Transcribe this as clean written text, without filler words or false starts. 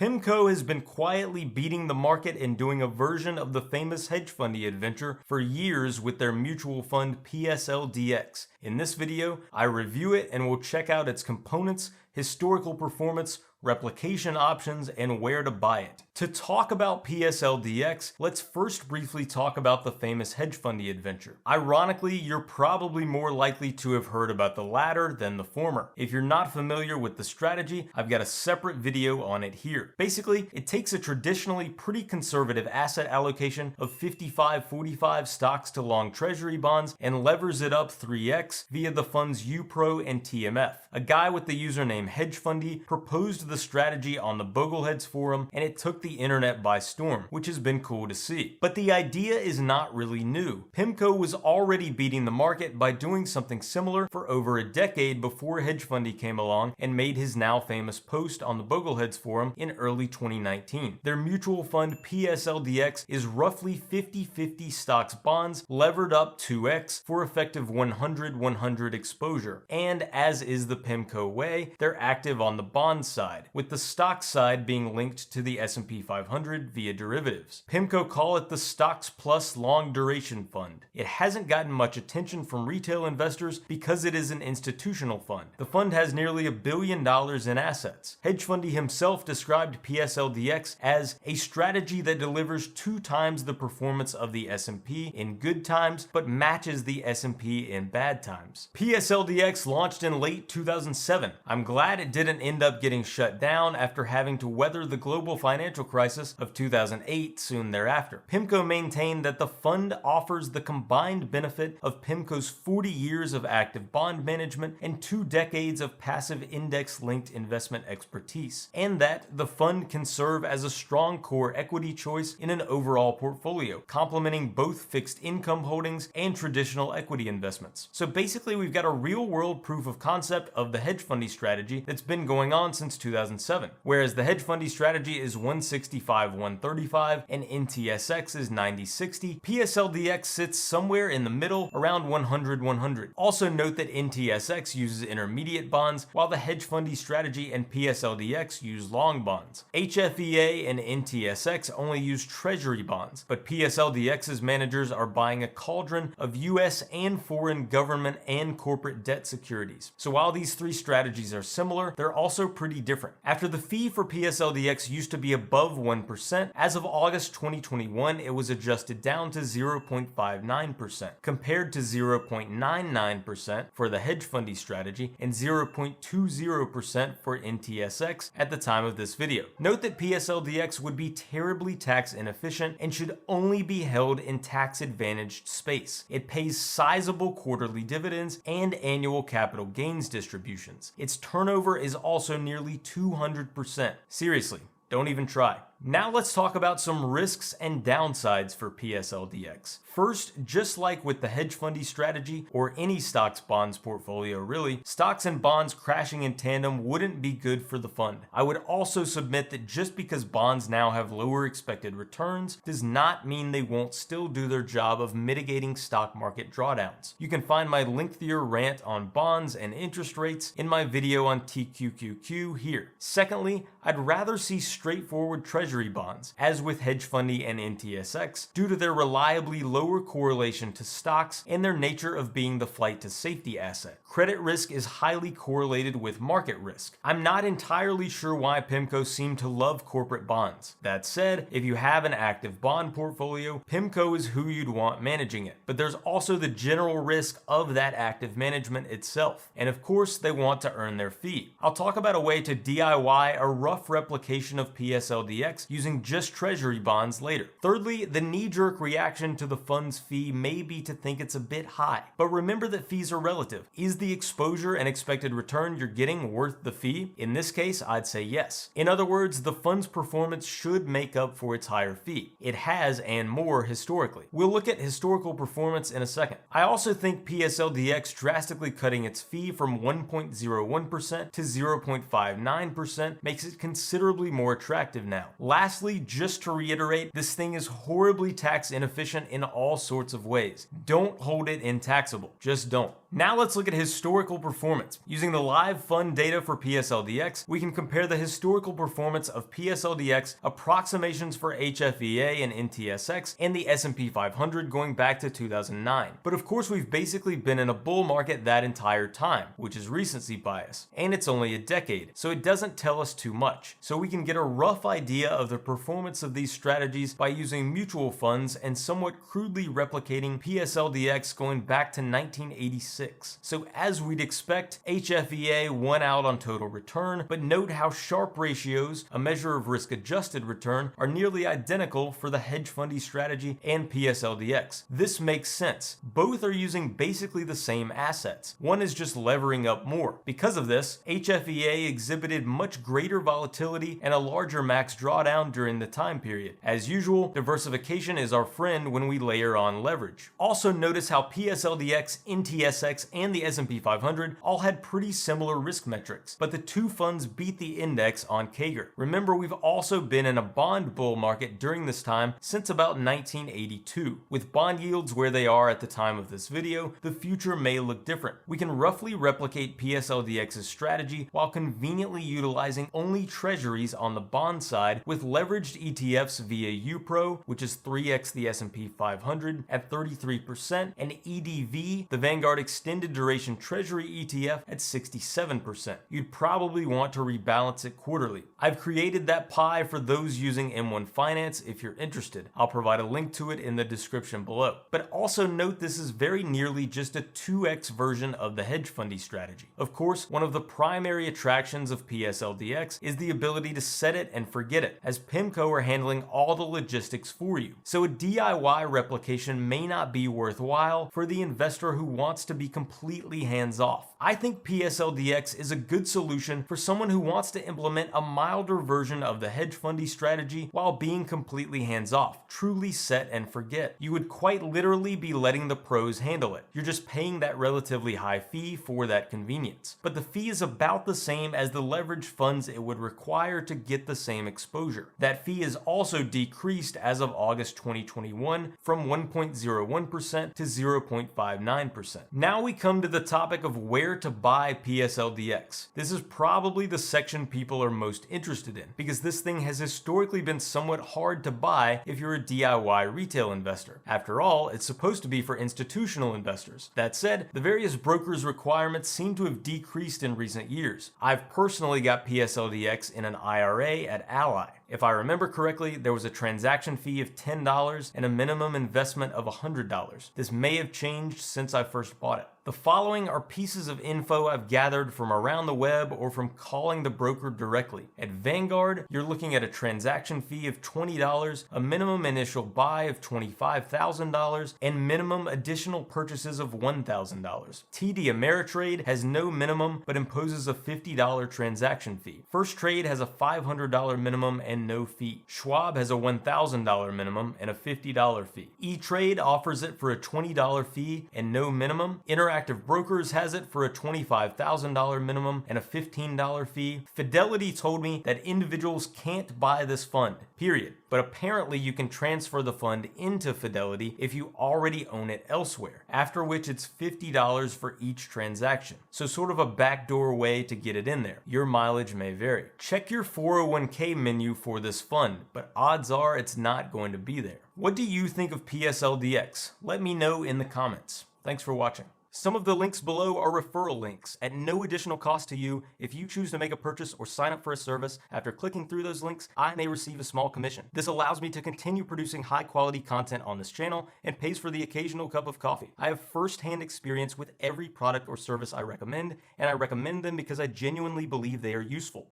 PIMCO has been quietly beating the market and doing a version of the famous Hedgefundie Adventure for years with their mutual fund PSLDX. In this video, I review it and will check out its components, historical performance, replication options, and where to buy it. To talk about PSLDX, let's first briefly talk about the famous Hedgefundie Adventure. Ironically, you're probably more likely to have heard about the latter than the former. If you're not familiar with the strategy, I've got a separate video on it here. Basically, it takes a traditionally pretty conservative asset allocation of 55-45 stocks to long treasury bonds and levers it up 3x via the fund's UPRO and TMF. A guy with the username Hedgefundie proposed the strategy on the Bogleheads forum, and it took the internet by storm, which has been cool to see. But the idea is not really new. PIMCO was already beating the market by doing something similar for over a decade before Hedgefundie came along and made his now famous post on the Bogleheads forum in early 2019. Their mutual fund PSLDX is roughly 50-50 stocks bonds levered up 2x for effective 100-100 exposure. And as is the PIMCO way, they're active on the bond side, with the stock side being linked to the S&P 500 via derivatives. PIMCO call it the StocksPLUS Long Duration Fund. It hasn't gotten much attention from retail investors because it is an institutional fund. The fund has nearly $1 billion in assets. Hedgefundie himself described PSLDX as a strategy that delivers 2 times the performance of the S&P in good times, but matches the S&P in bad times. PSLDX launched in late 2007. I'm glad it didn't end up getting shut down after having to weather the global financial crisis of 2008 soon thereafter. PIMCO maintained that the fund offers the combined benefit of PIMCO's 40 years of active bond management and 2 decades of passive index-linked investment expertise, and that the fund can serve as a strong core equity choice in an overall portfolio, complementing both fixed income holdings and traditional equity investments. So basically, we've got a real-world proof of concept of the Hedgefundie strategy that's been going on since 2007. Whereas the Hedgefundie strategy is 165-135 and NTSX is 90-60, PSLDX sits somewhere in the middle around 100-100. Also note that NTSX uses intermediate bonds while the Hedgefundie strategy and PSLDX use long bonds. HFEA and NTSX only use treasury bonds, but PSLDX's managers are buying a cauldron of US and foreign government and corporate debt securities. So while these 3 strategies are similar, they're also pretty different. After the fee for PSLDX used to be above 1%, as of August 2021, it was adjusted down to 0.59%, compared to 0.99% for the Hedgefundie strategy and 0.20% for NTSX at the time of this video. Note that PSLDX would be terribly tax inefficient and should only be held in tax-advantaged space. It pays sizable quarterly dividends and annual capital gains distributions. Its turnover is also nearly 200%. Seriously, don't even try. Now let's talk about some risks and downsides for PSLDX. First, just like with the Hedgefundie strategy or any stocks bonds portfolio really, stocks and bonds crashing in tandem wouldn't be good for the fund. I would also submit that just because bonds now have lower expected returns does not mean they won't still do their job of mitigating stock market drawdowns. You can find my lengthier rant on bonds and interest rates in my video on TQQQ here. Secondly, I'd rather see straightforward treasury bonds, as with Hedgefundie and NTSX, due to their reliably lower correlation to stocks and their nature of being the flight to safety asset. Credit risk is highly correlated with market risk. I'm not entirely sure why PIMCO seem to love corporate bonds. That said, if you have an active bond portfolio, PIMCO is who you'd want managing it. But there's also the general risk of that active management itself. And of course, they want to earn their fee. I'll talk about a way to DIY a rough replication of PSLDX using just treasury bonds later. Thirdly, the knee-jerk reaction to the fund's fee may be to think it's a bit high. But remember that fees are relative. Is the exposure and expected return you're getting worth the fee? In this case, I'd say yes. In other words, the fund's performance should make up for its higher fee. It has, and more, historically. We'll look at historical performance in a second. I also think PSLDX drastically cutting its fee from 1.01% to 0.59% makes it considerably more attractive now. Lastly, just to reiterate, this thing is horribly tax inefficient in all sorts of ways. Don't hold it in taxable. Just don't. Now let's look at historical performance. Using the live fund data for PSLDX, we can compare the historical performance of PSLDX approximations for HFEA and NTSX and the S&P 500 going back to 2009. But of course, we've basically been in a bull market that entire time, which is recency bias, and it's only a decade, so it doesn't tell us too much. So we can get a rough idea of the performance of these strategies by using mutual funds and somewhat crudely replicating PSLDX going back to 1986. So as we'd expect, HFEA won out on total return, but note how Sharpe ratios, a measure of risk-adjusted return, are nearly identical for the Hedgefundie strategy and PSLDX. This makes sense. Both are using basically the same assets. One is just levering up more. Because of this, HFEA exhibited much greater volatility and a larger max drawdown during the time period. As usual, diversification is our friend when we layer on leverage. Also notice how PSLDX, NTSX, and the S&P 500 all had pretty similar risk metrics, but the two funds beat the index on CAGR. Remember, we've also been in a bond bull market during this time since about 1982. With bond yields where they are at the time of this video, the future may look different. We can roughly replicate PSLDX's strategy while conveniently utilizing only treasuries on the bond side with leveraged ETFs via UPRO, which is 3x the S&P 500 at 33%, and EDV, the Vanguard Extended Duration Treasury ETF, at 67%. You'd probably want to rebalance it quarterly. I've created that pie for those using M1 Finance if you're interested. I'll provide a link to it in the description below. But also note this is very nearly just a 2x version of the Hedgefundie strategy. Of course, one of the primary attractions of PSLDX is the ability to set it and forget it, as PIMCO are handling all the logistics for you. So a DIY replication may not be worthwhile for the investor who wants to be completely hands-off. I think PSLDX is a good solution for someone who wants to implement a milder version of the Hedgefundie strategy while being completely hands-off, truly set and forget. You would quite literally be letting the pros handle it. You're just paying that relatively high fee for that convenience. But the fee is about the same as the leveraged funds it would require to get the same exposure. That fee is also decreased as of August 2021 from 1.01% to 0.59%. Now we come to the topic of where to buy PSLDX. This is probably the section people are most interested in, because this thing has historically been somewhat hard to buy if you're a DIY retail investor. After all, it's supposed to be for institutional investors. That said, the various brokers' requirements seem to have decreased in recent years. I've personally got PSLDX in an IRA at Ally. If I remember correctly, there was a transaction fee of $10 and a minimum investment of $100. This may have changed since I first bought it. The following are pieces of info I've gathered from around the web or from calling the broker directly. At Vanguard, you're looking at a transaction fee of $20, a minimum initial buy of $25,000, and minimum additional purchases of $1,000. TD Ameritrade has no minimum but imposes a $50 transaction fee. First Trade has a $500 minimum and no fee. Schwab has a $1,000 minimum and a $50 fee. E-Trade offers it for a $20 fee and no minimum. Interactive Brokers has it for a $25,000 minimum and a $15 fee. Fidelity told me that individuals can't buy this fund, period. But apparently you can transfer the fund into Fidelity if you already own it elsewhere, after which it's $50 for each transaction. So sort of a backdoor way to get it in there. Your mileage may vary. Check your 401k menu for this fund, but odds are it's not going to be there. What do you think of PSLDX? Let me know in the comments. Thanks for watching. Some of the links below are referral links at no additional cost to you. If you choose to make a purchase or sign up for a service, after clicking through those links, I may receive a small commission. This allows me to continue producing high quality content on this channel and pays for the occasional cup of coffee. I have first-hand experience with every product or service I recommend, and I recommend them because I genuinely believe they are useful.